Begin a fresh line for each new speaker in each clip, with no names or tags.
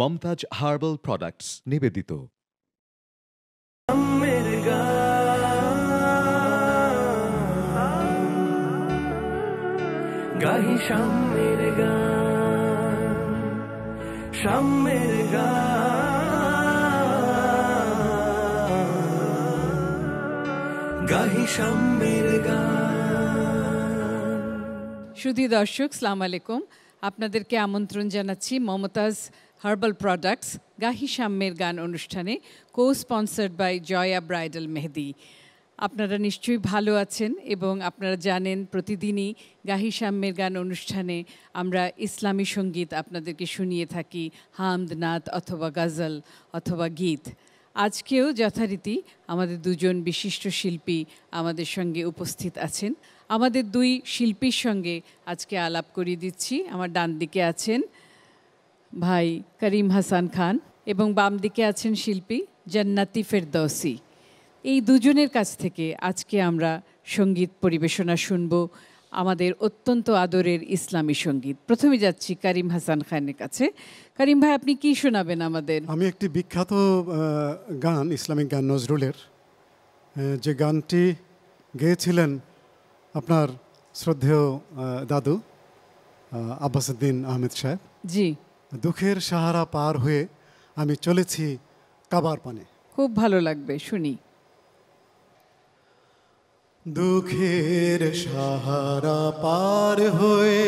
Mumtaz herbal products নিবেদিত।
গাহি শামের গান, শামের গান, গাহি শামের গান।
সুধী দর্শক, সালাম আলাইকুম। আপনাদেরকে আমন্ত্রণ জানাচ্ছি মমতাজ হার্বাল প্রোডাক্টস গাহি শামের গান অনুষ্ঠানে, co sponsored by Joya bridal Mehedi. আপনারা নিশ্চয়ই ভালো আছেন এবং আপনারা জানেন প্রতিদিনই গাহি শামের গান অনুষ্ঠানে আমরা ইসলামী সঙ্গীত আপনাদেরকে শুনিয়ে থাকি, হামদ, নাত অথবা গজল অথবা গীত। আজকেও যথারীতি আমাদের দুজন বিশিষ্ট শিল্পী আমাদের সঙ্গে উপস্থিত আছেন। আমাদের দুই শিল্পীর সঙ্গে আজকে আলাপ করিয়ে দিচ্ছি। আমার ডান দিকে আছেন ভাই করিম হাসান খান এবং বাম দিকে আছেন শিল্পী জান্নাতি ফেরদৌসী। এই দুজনের কাছ থেকে আজকে আমরা সঙ্গীত পরিবেশনা শুনব, আমাদের অত্যন্ত আদরের ইসলামী সঙ্গীত। প্রথমে যাচ্ছি করিম হাসান খানের কাছে। করিম ভাই, আপনি কি শোনাবেন আমাদের?
আমি একটি বিখ্যাত গান, ইসলামিক গান নজরুলের, যে গানটি গেয়েছিলেন আপনার শ্রদ্ধেয় দাদু আব্বাসউদ্দিন আহমেদ সাহেব।
জি।
দুঃখের সাহারা পার হয়ে আমি চলেছি কাবার পানে।
খুব ভালো লাগবে, শুনি।
দুঃখের সাহারা পার হয়ে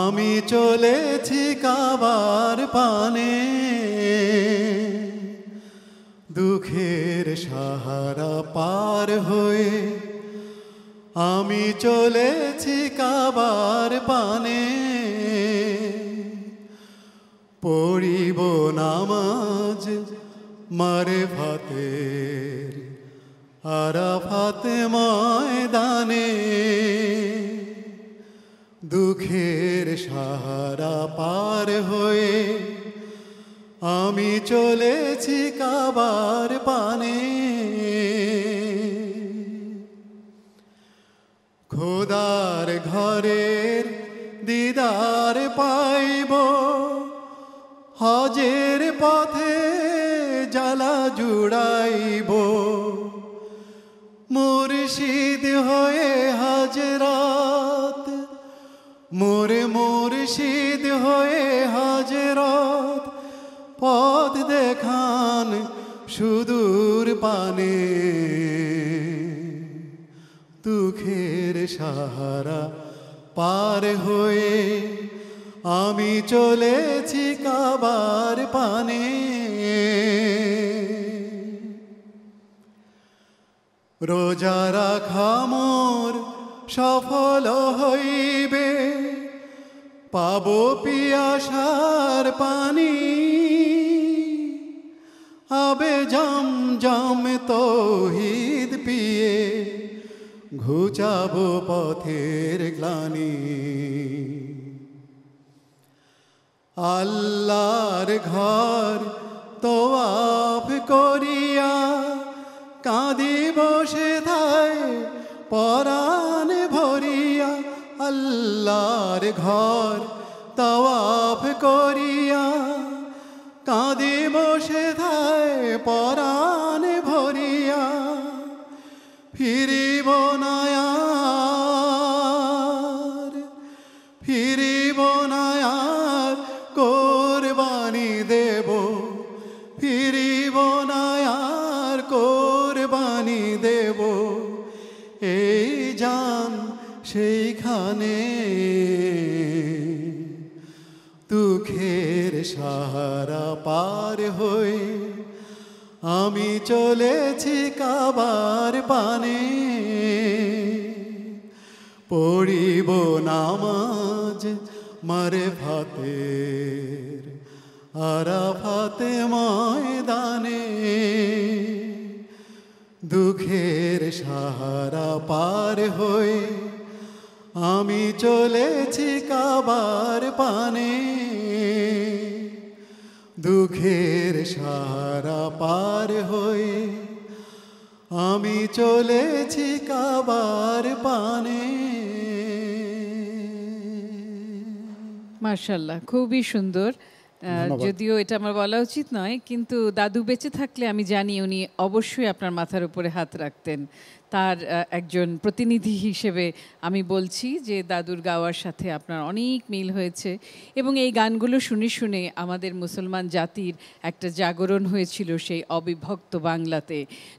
আমি চলেছি কাবার পানে, দুঃখের সাহারা পার হয়ে আমি চলেছি কাবার পানে, পড়িব নামাজ মারফাতের আরাফাতে ময়দানে, দুঃখের সাহারা পার হয়ে আমি চলেছি কাবার পানে, খোদার ঘরের দিদার পাইব, হজের পথে জ্বালা জুড়াইব, মুর্শিদ হয়ে হাজরাত, মোরে মুর্শিদ হয়ে হাজরাত, পথ দেখান সুদূর পানে, দুঃখের সাহারা পার হয়ে আমি চলেছি কাবার পানে, রোজা রাখা মোর সফল হইবে, পাবো পিয়াসার পানি, আবে জম জম তৌহিদ পিয়ে ঘুচাবো পথের গ্লানি, আল্লাহর ঘর তওয়াফ করিয়া কাঁদি বসে থায় পরাণ ভরিয়া, আল্লাহর ঘর তওয়াফ করিয়া কাঁদি বসে থায় পরাণ ভরিয়া, ফিরিব না আর, ফিরিব না আর, কোরবানি দেব, ফিরিব না আর, কোরবানি দেব, এই জান সেইখানে, দুঃখের সাহারা পার হয়ে আমি চলেছি কাবার পানে, পড়িব নামাজ মারফাতের আরাফাতে ময়দানে, দুঃখের সাহারা পার হয়ে আমি চলেছি কাবার পানে, দুঃখের সাহারা পার হয়ে আমি চলেছি কাবার পানে।
মাশাআল্লাহ, খুবই সুন্দর।
ধন্যবাদ।
যদিও এটা আমার বলা উচিত নয়, কিন্তু দাদু বেঁচে থাকলে আমি জানি উনি অবশ্যই আপনার মাথার উপরে হাত রাখতেন। তার একজন প্রতিনিধি হিসেবে আমি বলছি যে দাদুর গাওয়ার সাথে আপনার অনেক মিল হয়েছে, এবং এই গানগুলো শুনে শুনে আমাদের মুসলমান জাতির একটা জাগরণ হয়েছিল সেই অবিভক্ত বাংলাতে।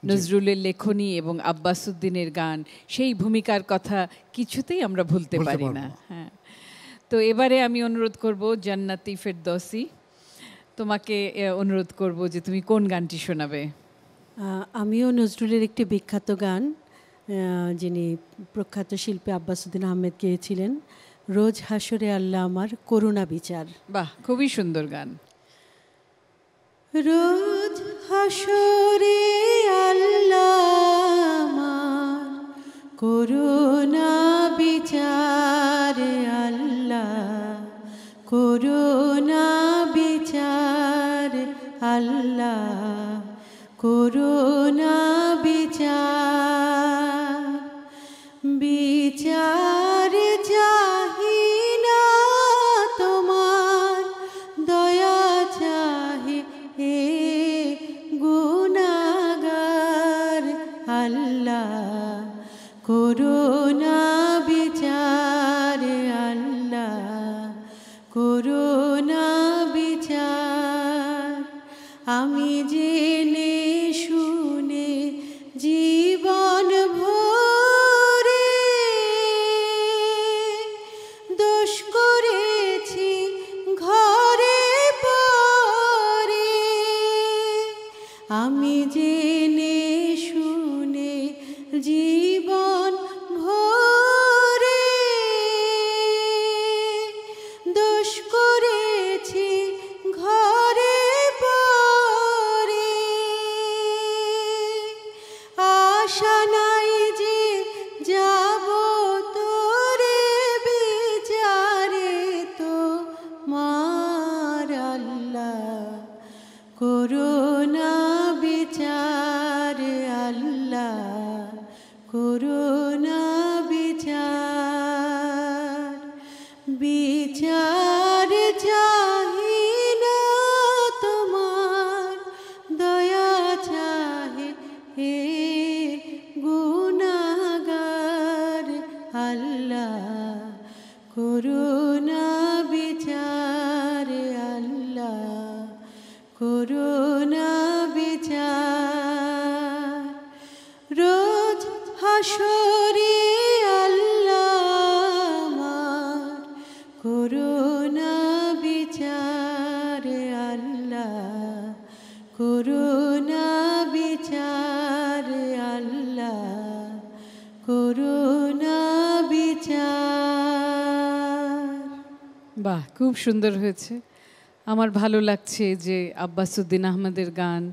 নজরুলের লেখনী এবং আব্বাসউদ্দিনের গান, সেই ভূমিকার কথা কিছুতেই আমরা ভুলতে
ভুলতে
পারি
পারবো
না।
না।
হ্যাঁ, তো এবারে আমি অনুরোধ করব জান্নাতি ফেরদৌসী, তোমাকে অনুরোধ করব যে তুমি কোন গানটি শোনাবে।
আমিও নজরুলের একটি বিখ্যাত গান, যিনি প্রখ্যাত শিল্পী আব্বাসউদ্দিন আহমেদ গেয়েছিলেন, রোজ হাসরে আল্লাহ আমার করুণা বিচার।
বাহ, খুবই সুন্দর গান।
রোজ হাসরে আল্লাহ আমার করুণা বিচার, আল্লাহ করুণা বিচার, আল্লাহ করুণা বিচার। বিচার চাহি না তোমার, দয়া চাহি হে গুনাহগার, আল্লাহ করুণা বিচার, আল্লাহ করুণা বিচার। আমি জেনে শুনে জীবন ভরে দোষ করেছি ঘরে পরে, আমি জেনে শুনে জীবন ভরে দোষ করেছি ঘরে পরে। আশা নাই যে যাব তোরে বিচারে, তো মার আল্লাহ করুণা বিচার, আল্লাহ করুণা বিচার। বিচার চাহি না তোমার, দয়া চাহে হে গুনাহগার, আল্লাহ করুণা বিচার, আল্লাহ করুণা বিচার। রোজ হাসরে আল্লাহ আমার করুণা বিচার, আল্লাহ করুণা বিচার, আল্লাহ করুণা বিচার।
বাহ, খুব সুন্দর হয়েছে। আমার ভালো লাগছে যে আব্বাসউদ্দিন আহমেদের গান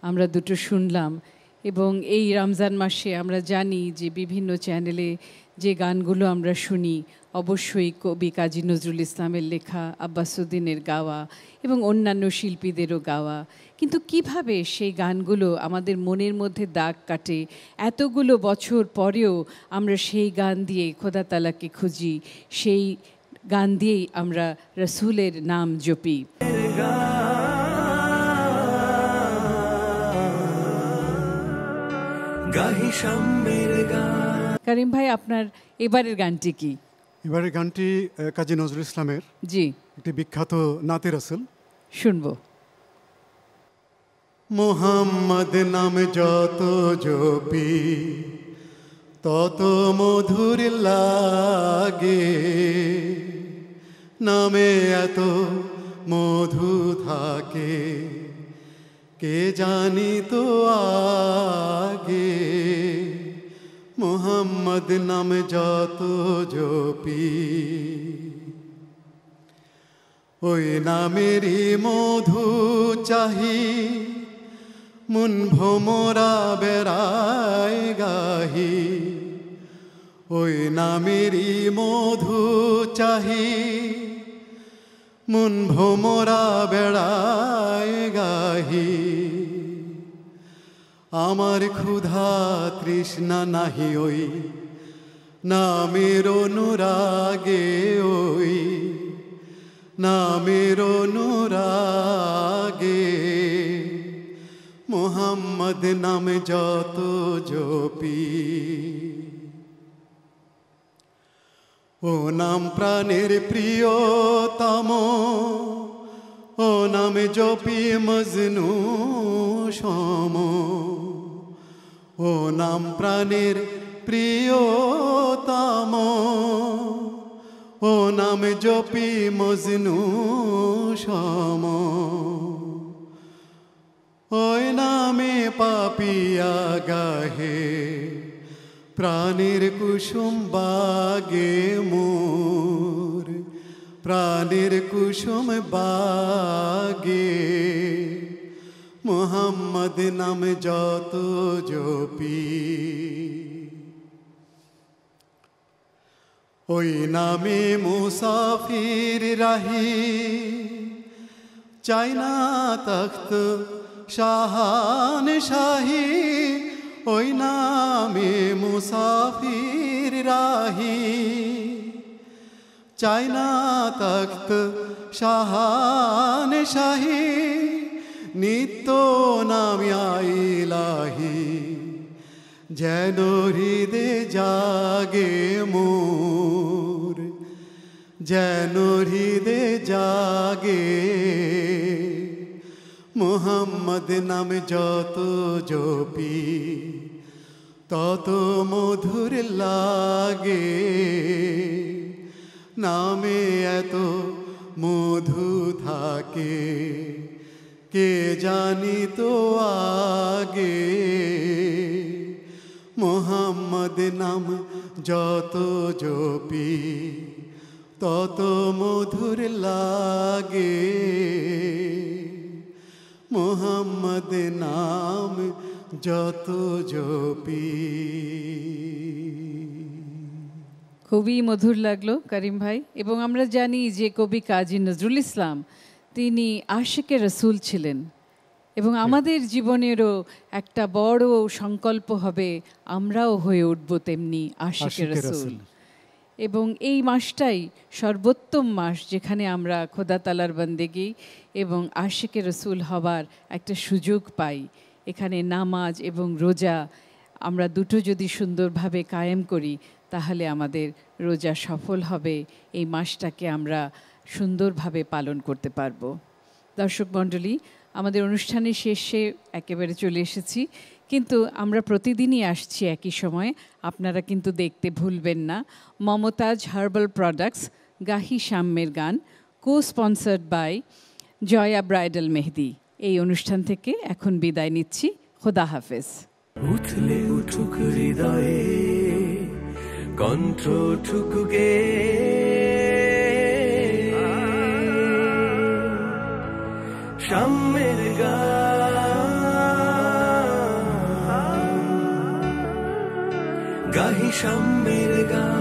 আমরা দুটো শুনলাম, এবং এই রমজান মাসে আমরা জানি যে বিভিন্ন চ্যানেলে যে গানগুলো আমরা শুনি অবশ্যই কবি কাজী নজরুল ইসলামের লেখা, আব্বাসউদ্দিনের গাওয়া এবং অন্যান্য শিল্পীদেরও গাওয়া। কিন্তু কিভাবে সেই গানগুলো আমাদের মনের মধ্যে দাগ কাটে, এতগুলো বছর পরেও আমরা সেই গান দিয়ে খোদা তাআলাকে খুঁজি, সেই গান দিয়েই আমরা রসুলের নাম জপি।
গাহি সাম্যের গান।
করিম ভাই, আপনার এবারের গানটি কি?
এবারের গানটি কাজী নজরুল ইসলামের
জি,
একটি বিখ্যাত নাতে রাসূল।
শুনবো।
মোহাম্মদ নাম যত জপি তত মধুর লাগে, নামে এত মধু থাকে কে জানি তো আগে। মোহাম্মদ নাম যত জপি ওই নামেরই মধু চাহি, মন ভোমরা বেড়ায় গাহি। ওই নামেরই মধু চাহি, মন ভোমরা বেড়ায় গাহি। আমার ক্ষুধা তৃষ্ণা নাহি ওই নামের অনুরাগে, ওই নামের অনুরাগে মোহাম্মদ নামে যত জপি ও নাম প্রাণের প্রিয়তম ও নামে জপি মজনু সম ও নাম প্রাণের প্রিয়তম ও নামে জপি মজনু সম ওই নামে পাপিয়া গাহে প্রাণের কুসুম বাগে মোর প্রাণের কুসুম বাগে মোহাম্মদ নাম যত জপি ওই নামে মুসাফির রাহি চাই না তখ্ত শাহান শাহী ওই নামে মুসাফির রাহি চাই না তখ্ত শাহান শাহী নিত্য নামে ইলাহি যেন হৃদে জাগে মোর যেন হৃদে জাগে মোহাম্মদ নাম যত জপি তত মধুর লাগে নামে এত মধু থাকে কে জানি তো আগে মোহাম্মদ নাম যত জপি তত মধুর লাগে মোহাম্মদ নাম যত জপি
খুবই মধুর লাগলো করিম ভাই। এবং আমরা জানি যে কবি কাজী নজরুল ইসলাম তিনি আশিকে রসুল ছিলেন এবং আমাদের জীবনেরও একটা বড় সংকল্প হবে আমরাও হয়ে উঠব তেমনি আশিকে রসুল। এবং এই মাসটাই সর্বোত্তম মাস যেখানে আমরা খোদা তালার বন্দেগি এবং আশিকে রসুল হবার একটা সুযোগ পাই। এখানে নামাজ এবং রোজা আমরা দুটো যদি সুন্দরভাবে কায়েম করি তাহলে আমাদের রোজা সফল হবে, এই মাসটাকে আমরা সুন্দরভাবে পালন করতে পারবো। দর্শক মণ্ডলী, আমাদের অনুষ্ঠানের শেষে একেবারে চলে এসেছি, কিন্তু আমরা প্রতিদিনই আসছি একই সময়। আপনারা কিন্তু দেখতে ভুলবেন না। মমতাজ হার্বাল প্রোডাক্টস গাহি সাম্যের গান, co sponsored by Joya bridal Mehedi. এই অনুষ্ঠান থেকে এখন বিদায় নিচ্ছি। খোদা হাফেজ।
উঠলে উঠুক হৃদয়ে কণ্ঠ ঠুকুকে সাম্যের গান গাহি সাম্যের গান।